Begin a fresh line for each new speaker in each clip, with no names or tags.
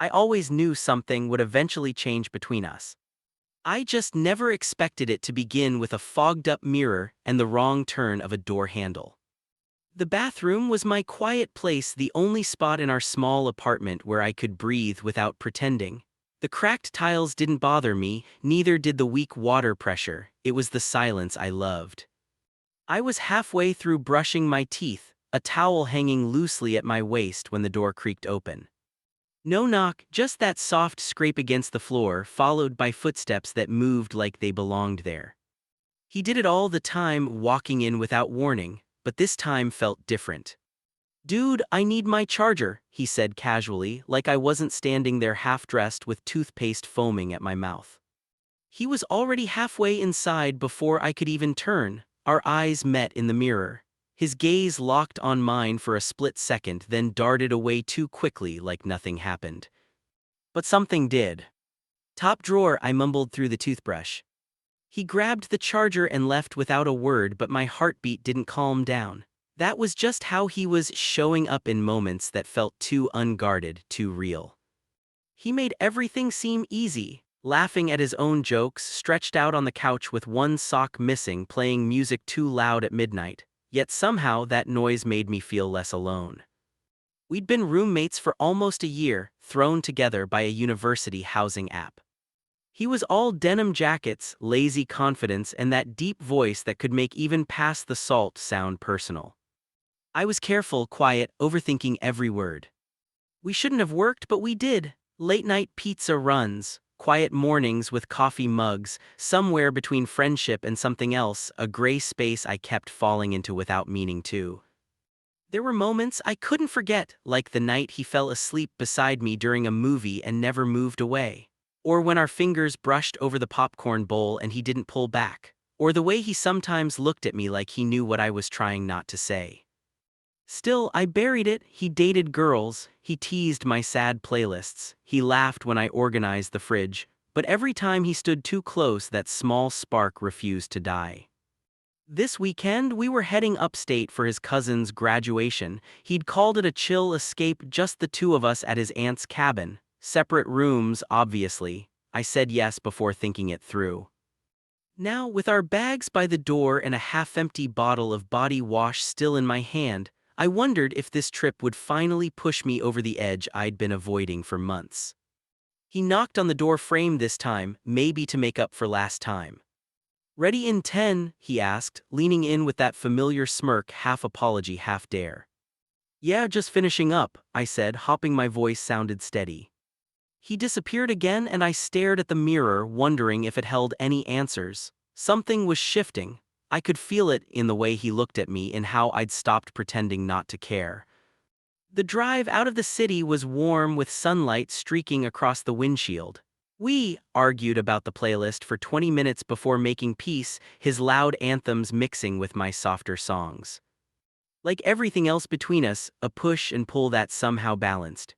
I always knew something would eventually change between us. I just never expected it to begin with a fogged-up mirror and the wrong turn of a door handle. The bathroom was my quiet place, the only spot in our small apartment where I could breathe without pretending. The cracked tiles didn't bother me, neither did the weak water pressure. It was the silence I loved. I was halfway through brushing my teeth, a towel hanging loosely at my waist when the door creaked open. No knock, just that soft scrape against the floor, followed by footsteps that moved like they belonged there. He did it all the time, walking in without warning, but this time felt different. "Dude, I need my charger," he said casually, like I wasn't standing there half-dressed with toothpaste foaming at my mouth. He was already halfway inside before I could even turn. Our eyes met in the mirror. His gaze locked on mine for a split second, then darted away too quickly like nothing happened. But something did. "Top drawer," I mumbled through the toothbrush. He grabbed the charger and left without a word, but my heartbeat didn't calm down. That was just how he was, showing up in moments that felt too unguarded, too real. He made everything seem easy, laughing at his own jokes, stretched out on the couch with one sock missing, playing music too loud at midnight. Yet somehow that noise made me feel less alone. We'd been roommates for almost a year, thrown together by a university housing app. He was all denim jackets, lazy confidence, and that deep voice that could make even past the salt sound personal. I was careful, quiet, overthinking every word. We shouldn't have worked, but we did. Late-night pizza runs, quiet mornings with coffee mugs, somewhere between friendship and something else, a gray space I kept falling into without meaning to. There were moments I couldn't forget, like the night he fell asleep beside me during a movie and never moved away. Or when our fingers brushed over the popcorn bowl and he didn't pull back. Or the way he sometimes looked at me like he knew what I was trying not to say. Still, I buried it. He dated girls, he teased my sad playlists, he laughed when I organized the fridge, but every time he stood too close, that small spark refused to die. This weekend, we were heading upstate for his cousin's graduation. He'd called it a chill escape, just the two of us at his aunt's cabin. Separate rooms, obviously. I said yes before thinking it through. Now, with our bags by the door and a half-empty bottle of body wash still in my hand, I wondered if this trip would finally push me over the edge I'd been avoiding for months. He knocked on the door frame this time, maybe to make up for last time. "Ready in 10, he asked, leaning in with that familiar smirk, half apology, half dare. "Yeah, just finishing up," I said, hoping my voice sounded steady. He disappeared again, and I stared at the mirror, wondering if it held any answers. Something was shifting. I could feel it in the way he looked at me, in how I'd stopped pretending not to care. The drive out of the city was warm, with sunlight streaking across the windshield. We argued about the playlist for 20 minutes before making peace, his loud anthems mixing with my softer songs. Like everything else between us, a push and pull that somehow balanced.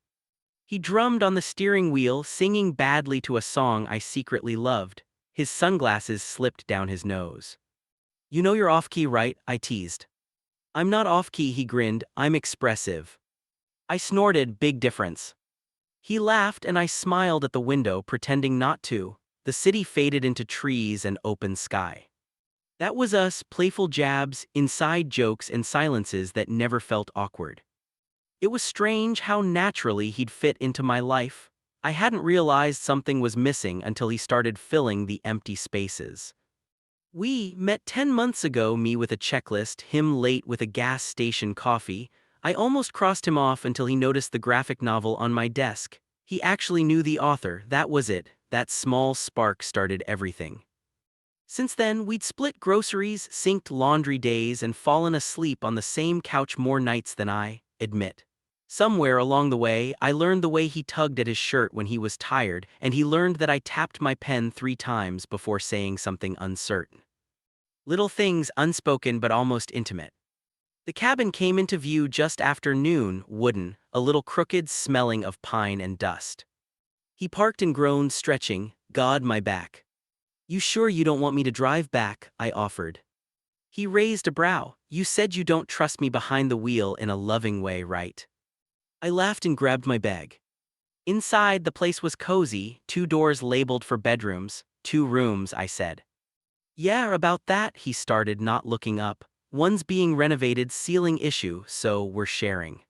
He drummed on the steering wheel, singing badly to a song I secretly loved. His sunglasses slipped down his nose. "You know you're off-key, right?" I teased. "I'm not off-key," he grinned. "I'm expressive." I snorted, "Big difference." He laughed and I smiled at the window, pretending not to. The city faded into trees and open sky. That was us, playful jabs, inside jokes, and silences that never felt awkward. It was strange how naturally he'd fit into my life. I hadn't realized something was missing until he started filling the empty spaces. We met 10 months ago, me with a checklist, him late with a gas station coffee. I almost crossed him off until he noticed the graphic novel on my desk. He actually knew the author. That was it. That small spark started everything. Since then, we'd split groceries, synced laundry days, and fallen asleep on the same couch more nights than I admit. Somewhere along the way, I learned the way he tugged at his shirt when he was tired, and he learned that I tapped my pen 3 times before saying something uncertain. Little things, unspoken but almost intimate. The cabin came into view just after noon, wooden, a little crooked, smelling of pine and dust. He parked and groaned, stretching. "God, my back." "You sure you don't want me to drive back?" I offered. He raised a brow. "You said you don't trust me behind the wheel," in a loving way, right? I laughed and grabbed my bag. Inside, the place was cozy, 2 doors labeled for bedrooms, 2 rooms, I said. Yeah, about that, he started, not looking up. One's being renovated, ceiling issue, so we're sharing.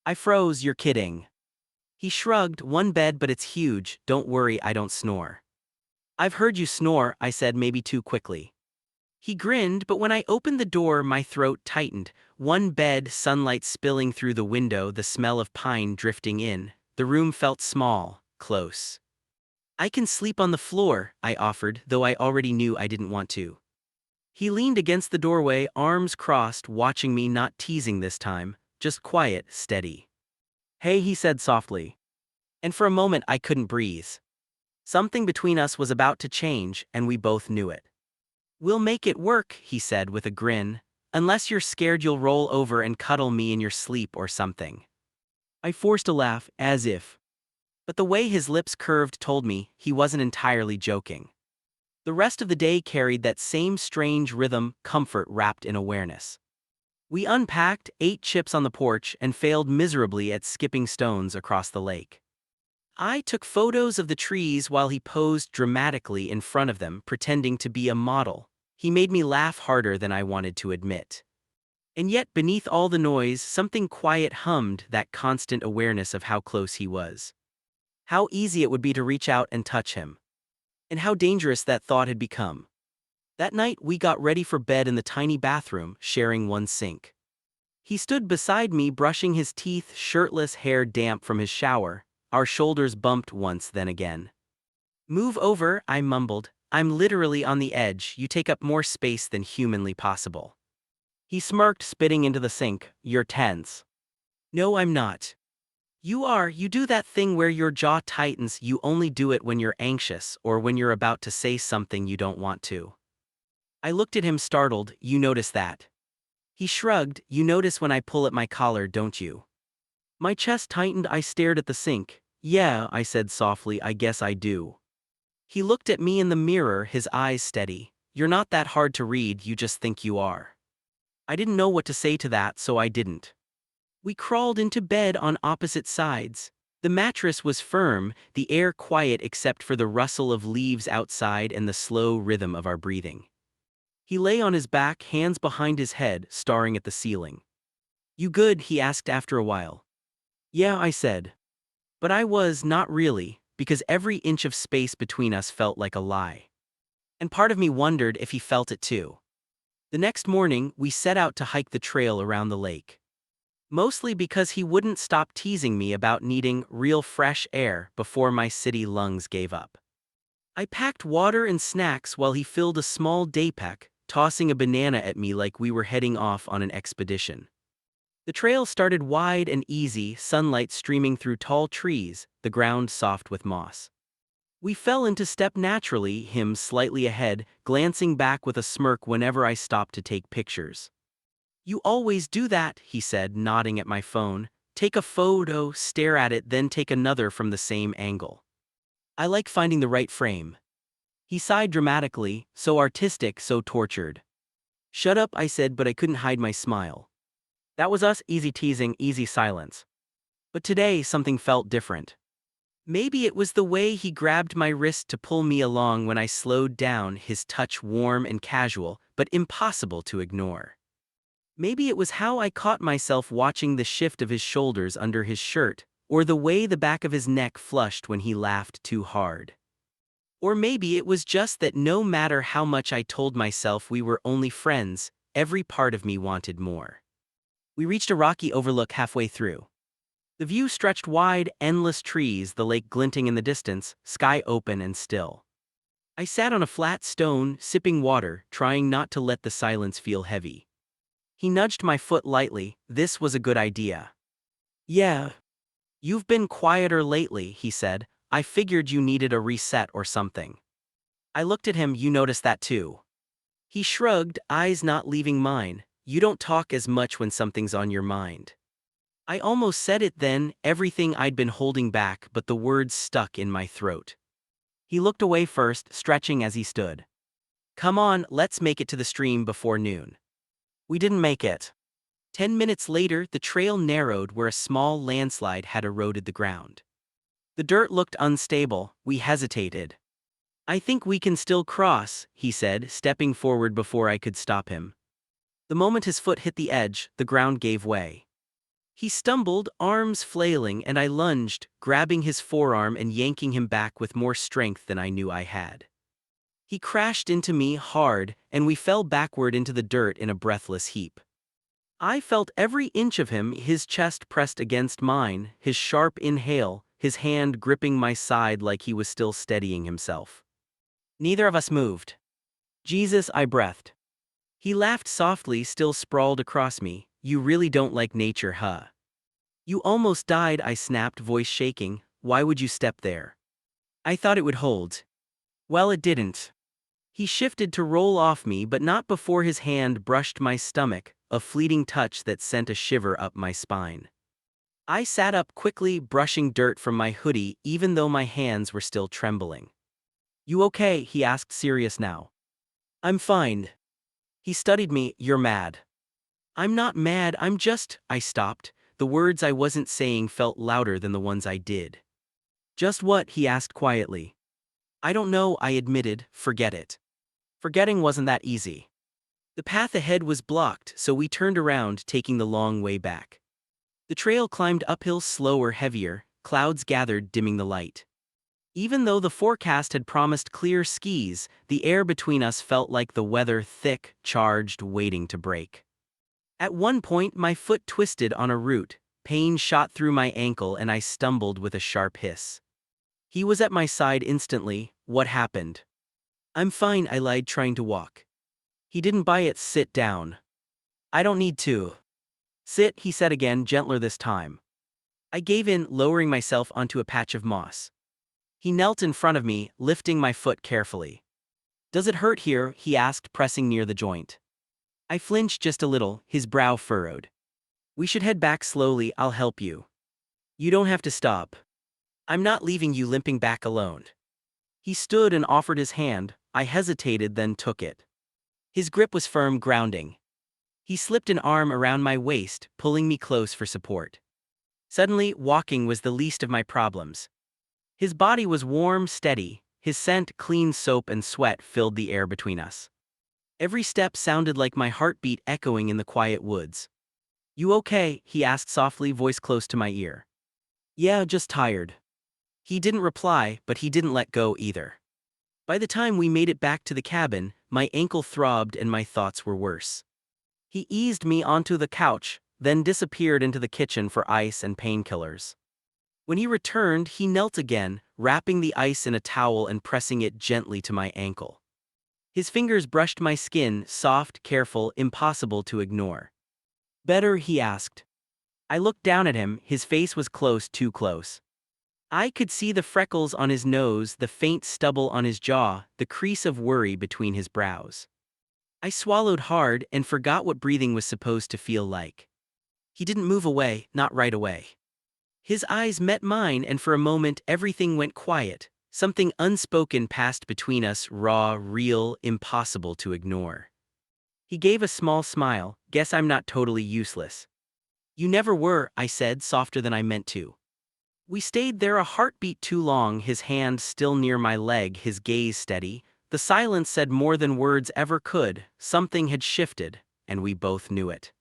I froze, you're kidding. He shrugged, 1 bed but it's huge, don't worry I don't snore. I've heard you snore, I said, maybe too quickly. He grinned, but when I opened the door my throat tightened. 1 bed, sunlight spilling through the window, the smell of pine drifting in. The room felt small, close. I can sleep on the floor, I offered, though I already knew I didn't want to. He leaned against the doorway, arms crossed, watching me, not teasing this time, just quiet, steady. Hey, he said softly. And for a moment I couldn't breathe. Something between us was about to change, and we both knew it. We'll make it work, he said with a grin, unless you're scared you'll roll over and cuddle me in your sleep or something. I forced a laugh, as if. But the way his lips curved told me he wasn't entirely joking. The rest of the day carried that same strange rhythm, comfort wrapped in awareness. We unpacked, ate chips on the porch, and failed miserably at skipping stones across the lake. I took photos of the trees while he posed dramatically in front of them, pretending to be a model. He made me laugh harder than I wanted to admit. And yet, beneath all the noise, something quiet hummed, that constant awareness of how close he was. How easy it would be to reach out and touch him. And how dangerous that thought had become. That night, we got ready for bed in the tiny bathroom, sharing one sink. He stood beside me, brushing his teeth, shirtless, hair damp from his shower. Our shoulders bumped once, then again. Move over, I mumbled. I'm literally on the edge, you take up more space than humanly possible. He smirked, spitting into the sink. You're tense. No, I'm not. You are. You do that thing where your jaw tightens. You only do it when you're anxious or when you're about to say something you don't want to. I looked at him, startled. You notice that? He shrugged. You notice when I pull at my collar, don't you? My chest tightened. I stared at the sink. Yeah, I said softly, I guess I do. He looked at me in the mirror, his eyes steady. You're not that hard to read, you just think you are. I didn't know what to say to that, so I didn't. We crawled into bed on opposite sides. The mattress was firm, the air quiet except for the rustle of leaves outside and the slow rhythm of our breathing. He lay on his back, hands behind his head, staring at the ceiling. You good? He asked after a while. Yeah, I said. But I was not really, because every inch of space between us felt like a lie. And part of me wondered if he felt it too. The next morning, we set out to hike the trail around the lake. Mostly because he wouldn't stop teasing me about needing real fresh air before my city lungs gave up. I packed water and snacks while he filled a small day pack, tossing a banana at me like we were heading off on an expedition. The trail started wide and easy, sunlight streaming through tall trees, the ground soft with moss. We fell into step naturally, him slightly ahead, glancing back with a smirk whenever I stopped to take pictures. You always do that, he said, nodding at my phone. Take a photo, stare at it, then take another from the same angle. I like finding the right frame. He sighed dramatically, so artistic, so tortured. Shut up, I said, but I couldn't hide my smile. That was us, easy teasing, easy silence. But today something felt different. Maybe it was the way he grabbed my wrist to pull me along when I slowed down, his touch warm and casual, but impossible to ignore. Maybe it was how I caught myself watching the shift of his shoulders under his shirt, or the way the back of his neck flushed when he laughed too hard. Or maybe it was just that no matter how much I told myself we were only friends, every part of me wanted more. We reached a rocky overlook halfway through. The view stretched wide, endless trees, the lake glinting in the distance, sky open and still. I sat on a flat stone, sipping water, trying not to let the silence feel heavy. He nudged my foot lightly. This was a good idea. Yeah. You've been quieter lately, he said. I figured you needed a reset or something. I looked at him. You noticed that too. He shrugged, eyes not leaving mine. You don't talk as much when something's on your mind. I almost said it then, everything I'd been holding back, but the words stuck in my throat. He looked away first, stretching as he stood. Come on, let's make it to the stream before noon. We didn't make it. 10 minutes later, the trail narrowed where a small landslide had eroded the ground. The dirt looked unstable. We hesitated. I think we can still cross, he said, stepping forward before I could stop him. The moment his foot hit the edge, the ground gave way. He stumbled, arms flailing, and I lunged, grabbing his forearm and yanking him back with more strength than I knew I had. He crashed into me hard, and we fell backward into the dirt in a breathless heap. I felt every inch of him, his chest pressed against mine, his sharp inhale, his hand gripping my side like he was still steadying himself. Neither of us moved. Jesus, I breathed. He laughed softly, still sprawled across me. You really don't like nature, huh? You almost died, I snapped, voice shaking. Why would you step there? I thought it would hold. Well, it didn't. He shifted to roll off me, but not before his hand brushed my stomach, a fleeting touch that sent a shiver up my spine. I sat up quickly, brushing dirt from my hoodie, even though my hands were still trembling. You okay? He asked, serious now. I'm fine. He studied me. You're mad. I'm not mad, I stopped. The words I wasn't saying felt louder than the ones I did. Just what? He asked quietly. I don't know, I admitted. Forget it. Forgetting wasn't that easy. The path ahead was blocked, so we turned around, taking the long way back. The trail climbed uphill slower, heavier, clouds gathered, dimming the light. Even though the forecast had promised clear skies, the air between us felt like the weather, thick, charged, waiting to break. At one point, my foot twisted on a root, pain shot through my ankle and I stumbled with a sharp hiss. He was at my side instantly. What happened? I'm fine, I lied, trying to walk. He didn't buy it. Sit down. I don't need to. Sit, he said again, gentler this time. I gave in, lowering myself onto a patch of moss. He knelt in front of me, lifting my foot carefully. Does it hurt here? He asked, pressing near the joint. I flinched just a little, his brow furrowed. We should head back slowly, I'll help you. You don't have to stop. I'm not leaving you limping back alone. He stood and offered his hand. I hesitated, then took it. His grip was firm, grounding. He slipped an arm around my waist, pulling me close for support. Suddenly, walking was the least of my problems. His body was warm, steady. His scent, clean soap and sweat, filled the air between us. Every step sounded like my heartbeat echoing in the quiet woods. You okay? He asked softly, voice close to my ear. Yeah, just tired. He didn't reply, but he didn't let go either. By the time we made it back to the cabin, my ankle throbbed and my thoughts were worse. He eased me onto the couch, then disappeared into the kitchen for ice and painkillers. When he returned, he knelt again, wrapping the ice in a towel and pressing it gently to my ankle. His fingers brushed my skin, soft, careful, impossible to ignore. Better? He asked. I looked down at him. His face was close, too close. I could see the freckles on his nose, the faint stubble on his jaw, the crease of worry between his brows. I swallowed hard and forgot what breathing was supposed to feel like. He didn't move away, not right away. His eyes met mine, and for a moment everything went quiet. Something unspoken passed between us, raw, real, impossible to ignore. He gave a small smile. Guess I'm not totally useless. You never were, I said, softer than I meant to. We stayed there a heartbeat too long, his hand still near my leg, his gaze steady. The silence said more than words ever could. Something had shifted, and we both knew it.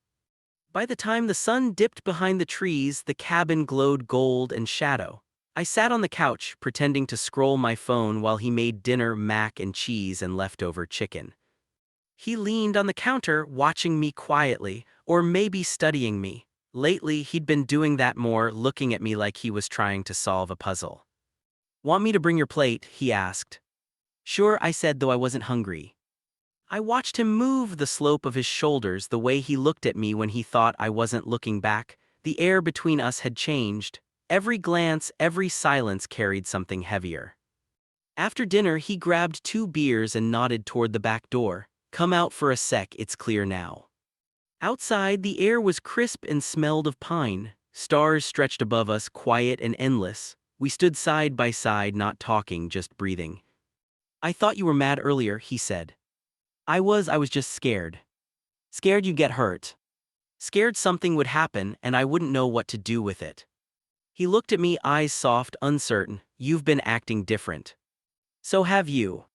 By the time the sun dipped behind the trees, the cabin glowed gold and shadow. I sat on the couch, pretending to scroll my phone while he made dinner, mac and cheese and leftover chicken. He leaned on the counter, watching me quietly, or maybe studying me. Lately, he'd been doing that more, looking at me like he was trying to solve a puzzle. Want me to bring your plate? He asked. Sure, I said, though I wasn't hungry. I watched him move the slope of his shoulders, the way he looked at me when he thought I wasn't looking back. The air between us had changed. Every glance, every silence carried something heavier. After dinner, he grabbed 2 beers and nodded toward the back door. Come out for a sec, it's clear now. Outside, the air was crisp and smelled of pine. Stars stretched above us, quiet and endless. We stood side by side, not talking, just breathing. I thought you were mad earlier, he said. I was just scared. Scared you'd get hurt. Scared something would happen and I wouldn't know what to do with it. He looked at me, eyes soft, uncertain. You've been acting different. So have you.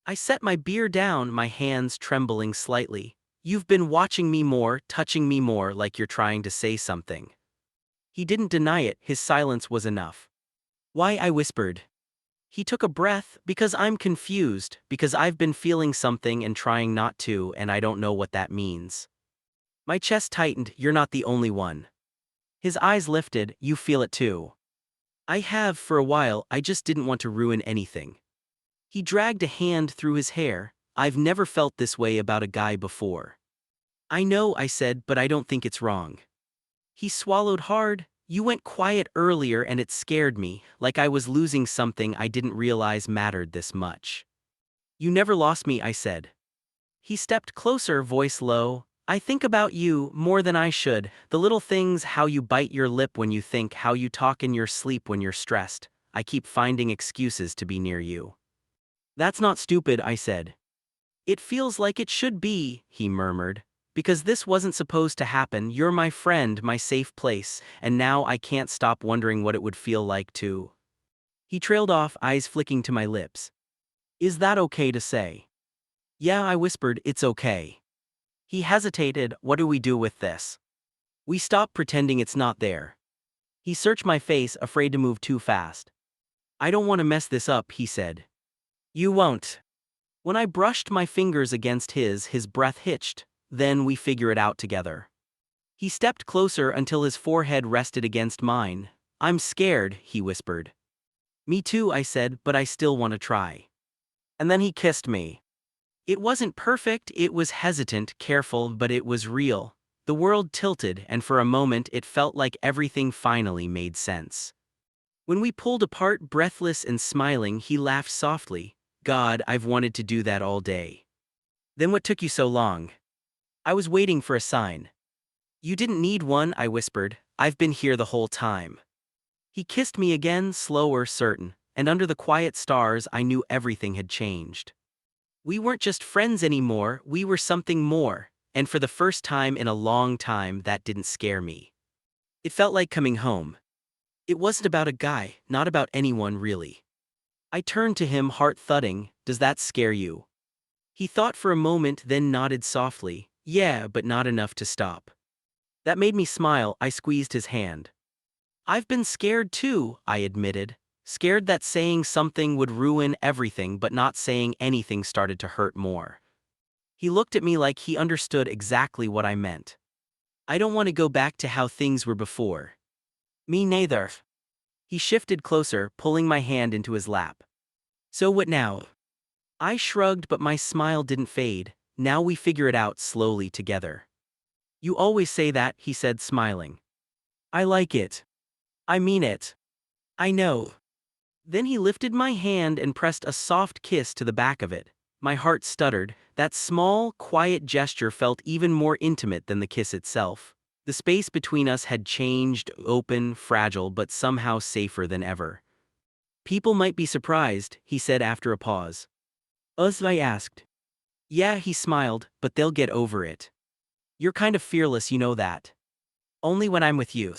I set my beer down, my hands trembling slightly. You've been watching me more, touching me more, like you're trying to say something. He didn't deny it, his silence was enough. Why? I whispered. He took a breath. Because I'm confused, because I've been feeling something and trying not to, and I don't know what that means. My chest tightened. You're not the only one. His eyes lifted. You feel it too. I have for a while, I just didn't want to ruin anything. He dragged a hand through his hair. I've never felt this way about a guy before. I know, I said, but I don't think it's wrong. He swallowed hard. You went quiet earlier and it scared me, like I was losing something I didn't realize mattered this much. You never lost me, I said. He stepped closer, voice low. I think about you more than I should. The little things, how you bite your lip when you think, how you talk in your sleep when you're stressed. I keep finding excuses to be near you. That's not stupid, I said. It feels like it should be, he murmured. Because this wasn't supposed to happen. You're my friend, my safe place, and now I can't stop wondering what it would feel like to. He trailed off, eyes flicking to my lips. Is that okay to say? Yeah, I whispered, it's okay. He hesitated. What do we do with this? We stop pretending it's not there. He searched my face, afraid to move too fast. I don't want to mess this up, he said. You won't. When I brushed my fingers against his breath hitched. Then we figure it out together. He stepped closer until his forehead rested against mine. I'm scared, he whispered. Me too, I said, but I still want to try. And then he kissed me. It wasn't perfect, it was hesitant, careful, but it was real. The world tilted, and for a moment it felt like everything finally made sense. When we pulled apart, breathless and smiling, he laughed softly. God, I've wanted to do that all day. Then what took you so long? I was waiting for a sign. You didn't need one, I whispered. I've been here the whole time. He kissed me again, slower, certain, and under the quiet stars I knew everything had changed. We weren't just friends anymore, we were something more, and for the first time in a long time that didn't scare me. It felt like coming home. It wasn't about a guy, not about anyone really. I turned to him, heart thudding. Does that scare you? He thought for a moment, then nodded softly. Yeah, but not enough to stop. That made me smile. I squeezed his hand. I've been scared too, I admitted. Scared that saying something would ruin everything, but not saying anything started to hurt more. He looked at me like he understood exactly what I meant. I don't want to go back to how things were before. Me neither. He shifted closer, pulling my hand into his lap. So what now? I shrugged, but my smile didn't fade. Now we figure it out slowly together. You always say that, he said, smiling. I like it. I mean it. I know. Then he lifted my hand and pressed a soft kiss to the back of it. My heart stuttered. That small, quiet gesture felt even more intimate than the kiss itself. The space between us had changed, open, fragile, but somehow safer than ever. People might be surprised, he said after a pause. Us, I asked. Yeah, he smiled, but they'll get over it. You're kind of fearless, you know that. Only when I'm with you.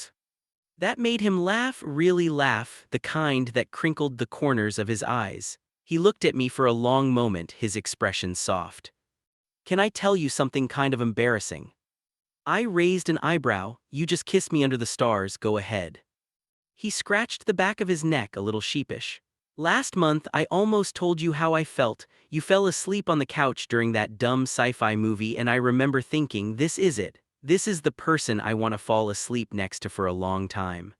That made him laugh, really laugh, the kind that crinkled the corners of his eyes. He looked at me for a long moment, his expression soft. Can I tell you something kind of embarrassing? I raised an eyebrow. You just kissed me under the stars, go ahead. He scratched the back of his neck, a little sheepish. Last month I almost told you how I felt. You fell asleep on the couch during that dumb sci-fi movie and I remember thinking, this is it. This is the person I want to fall asleep next to for a long time.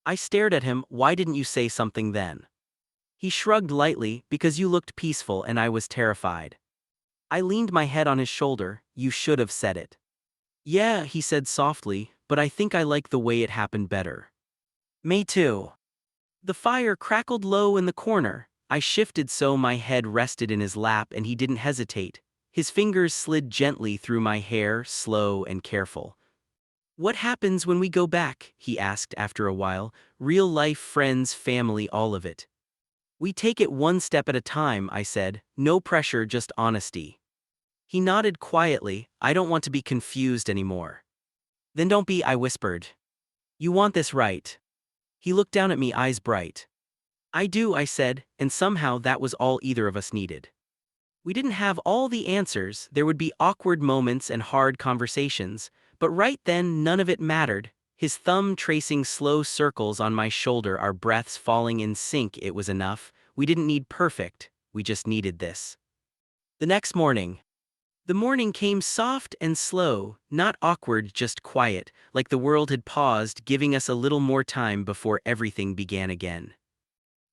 I stared at him. Why didn't you say something then? He shrugged lightly. Because you looked peaceful and I was terrified. I leaned my head on his shoulder. You should have said it. Yeah, he said softly, but I think I like the way it happened better. Me too. The fire crackled low in the corner. I shifted so my head rested in his lap and he didn't hesitate. His fingers slid gently through my hair, slow and careful. What happens when we go back? He asked after a while. Real life, friends, family, all of it. We take it one step at a time, I said. No pressure, just honesty. He nodded quietly. I don't want to be confused anymore. Then don't be, I whispered. You want this right. He looked down at me, eyes bright. I do, I said, and somehow that was all either of us needed. We didn't have all the answers, there would be awkward moments and hard conversations, but right then none of it mattered. His thumb tracing slow circles on my shoulder, our breaths falling in sync, it was enough. We didn't need perfect, we just needed this. The next morning. The morning came soft and slow, not awkward, just quiet, like the world had paused, giving us a little more time before everything began again.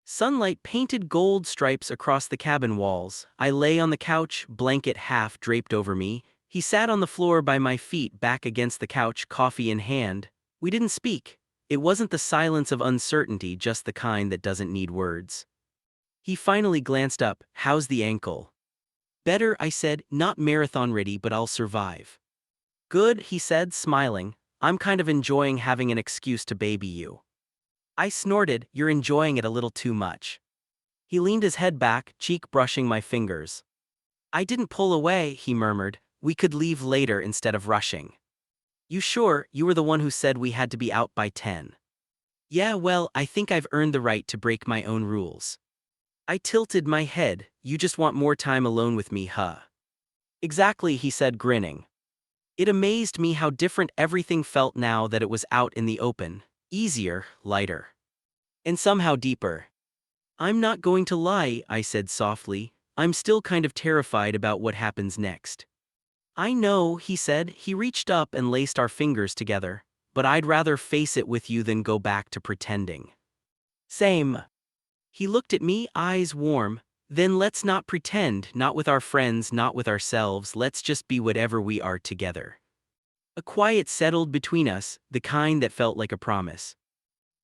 Sunlight painted gold stripes across the cabin walls. I lay on the couch, blanket half draped over me. He sat on the floor by my feet, back against the couch, coffee in hand. We didn't speak. It wasn't the silence of uncertainty, just the kind that doesn't need words. He finally glanced up. How's the ankle? Better, I said, not marathon ready, but I'll survive. Good, he said, smiling. I'm kind of enjoying having an excuse to baby you. I snorted, you're enjoying it a little too much. He leaned his head back, cheek brushing my fingers. I didn't pull away, he murmured. We could leave later instead of rushing. You sure? You were the one who said we had to be out by 10. Yeah, well, I think I've earned the right to break my own rules. I tilted my head. You just want more time alone with me, huh? Exactly, he said, grinning. It amazed me how different everything felt now that it was out in the open. Easier, lighter. And somehow deeper. I'm not going to lie, I said softly. I'm still kind of terrified about what happens next. I know, he said. He reached up and laced our fingers together. But I'd rather face it with you than go back to pretending. Same. He looked at me, eyes warm. Then let's not pretend, not with our friends, not with ourselves. Let's just be whatever we are together. A quiet settled between us, the kind that felt like a promise.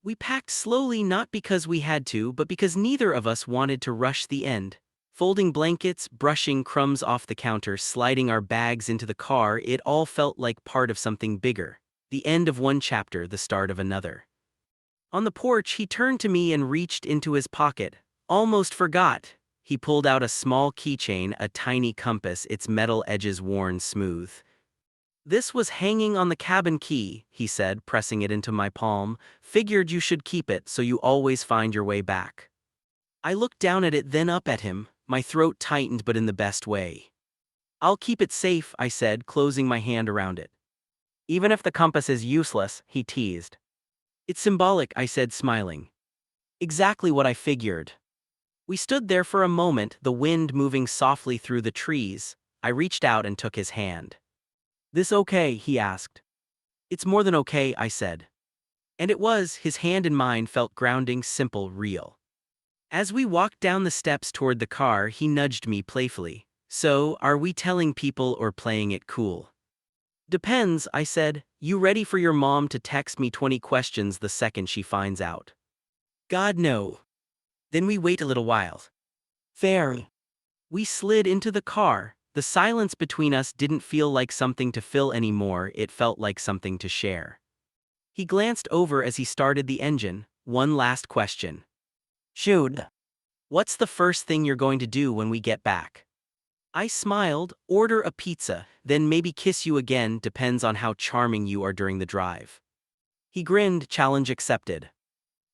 We packed slowly, not because we had to, but because neither of us wanted to rush the end. Folding blankets, brushing crumbs off the counter, sliding our bags into the car, it all felt like part of something bigger. The end of one chapter, the start of another. On the porch, he turned to me and reached into his pocket. Almost forgot. He pulled out a small keychain, a tiny compass, its metal edges worn smooth. This was hanging on the cabin key, he said, pressing it into my palm. Figured you should keep it so you always find your way back. I looked down at it, then up at him. My throat tightened, but in the best way. I'll keep it safe, I said, closing my hand around it. Even if the compass is useless, he teased. It's symbolic, I said, smiling. Exactly what I figured. We stood there for a moment, the wind moving softly through the trees. I reached out and took his hand. This okay? He asked. It's more than okay, I said. And it was. His hand in mine felt grounding, simple, real. As we walked down the steps toward the car, he nudged me playfully. So, are we telling people or playing it cool? Depends, I said. You ready for your mom to text me 20 questions the second she finds out? God, no. Then we wait a little while. Fair. We slid into the car. The silence between us didn't feel like something to fill anymore, it felt like something to share. He glanced over as he started the engine. One last question. Shoot. What's the first thing you're going to do when we get back? I smiled. Order a pizza, then maybe kiss you again, depends on how charming you are during the drive. He grinned, challenge accepted.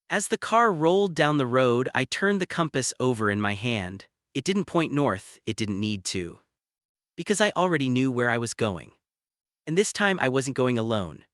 As the car rolled down the road, I turned the compass over in my hand. It didn't point north, it didn't need to. Because I already knew where I was going. And this time I wasn't going alone.